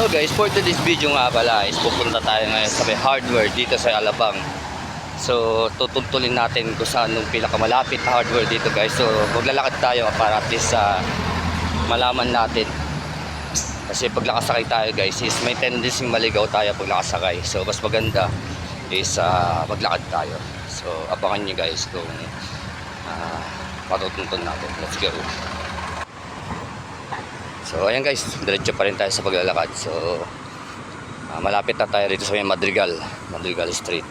So guys, for today's video nga pala is pupunta tayo ngayon sa may hardware dito sa Alabang. So tututulin natin kung saan yung pinakamalapit na hardware dito guys. So maglalakad tayo para at least malaman natin. Kasi pag nakasakay tayo guys is may tendency maligaw tayo pag nakasakay. So mas maganda is maglakad tayo. So abangan nyo guys kung matutuntun natin. Let's go. So ayan guys, diretso pa rin tayo sa paglalakad. So malapit na tayo rito sa may Madrigal Street,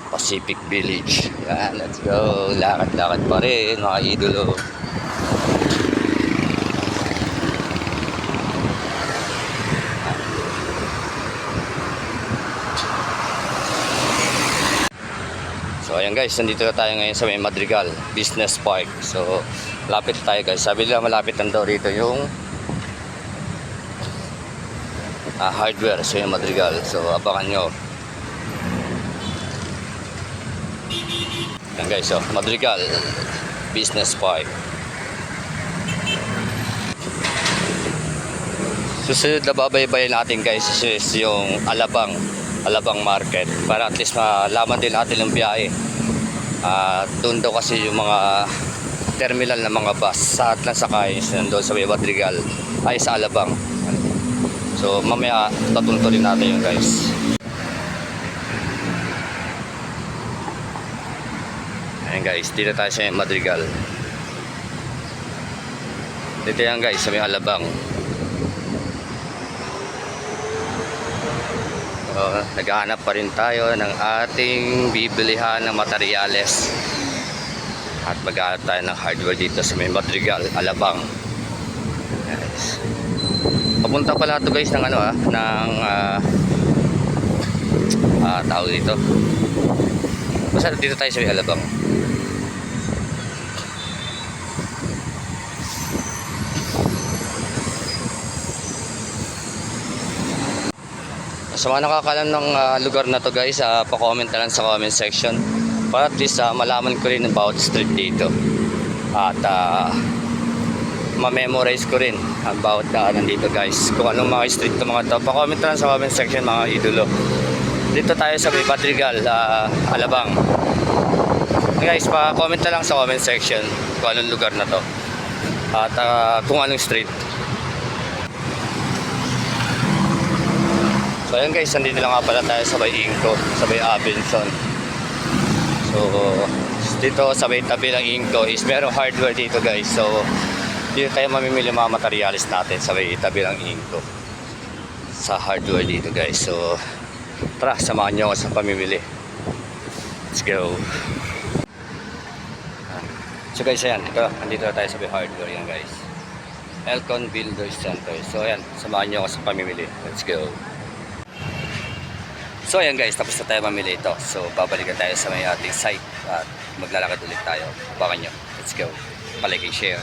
Pacific Village. Yan, let's go. Lakad-lakad pa rin mga idolo. So ayan guys, nandito na tayo ngayon sa may Madrigal Business Park. So lapit tayo guys. Sabi nila malapit lang daw rito yung hardware sa may Madrigal. So abangan nyo. Ayan guys, so Madrigal Business Park. Susunod na babaybayin natin guys is yung Alabang Market para at least malaman din natin yung biyahe. Doon daw kasi yung mga terminal ng mga bus sa Atlas sakay doon sa Madrigal ay sa Alabang. So mamaya tatuntunin natin yung guys. Ayan guys, dito tayo sa Madrigal. Dito yan guys sa may Alabang. Naghahanap pa rin tayo ng ating bibilihan ng materyales at maghahanap tayo ng hardware dito sa may Madrigal, Alabang. Yes. Papunta pala ito guys ng tawag dito. Basta dito tayo sa may Alabang. Sa mga nakakalam ng lugar na to guys, pa-comment na lang sa comment section para at least malaman ko rin about street dito at ma-memorize ko rin about nandito guys kung anong mga street to mga to. Pa-comment na lang sa comment section mga idolo. Dito tayo sa Madrigal, Alabang. Guys, pa-comment na lang sa comment section kung anong lugar na to at kung anong street. So ayun guys, nandito lang nga pala tayo sa may Inco, sa may Abenson. So dito sa may tabi ng Inco is merong hardware dito guys. So dito tayo mamimili mga materials natin sa may tabi ng Inco, sa hardware dito guys. So tara, samahan nyo ako sa pamimili. Let's go. So guys, ayan, ito, nandito na tayo sa may hardware yan guys, Elcon Builders Center. So ayan, samahan nyo ako sa pamimili. Let's go. So ayan guys, tapos na tayo mamili ito. So babalikan tayo sa may ating site at maglalakad ulit tayo. Abangan nyo. Let's go. Palike and share.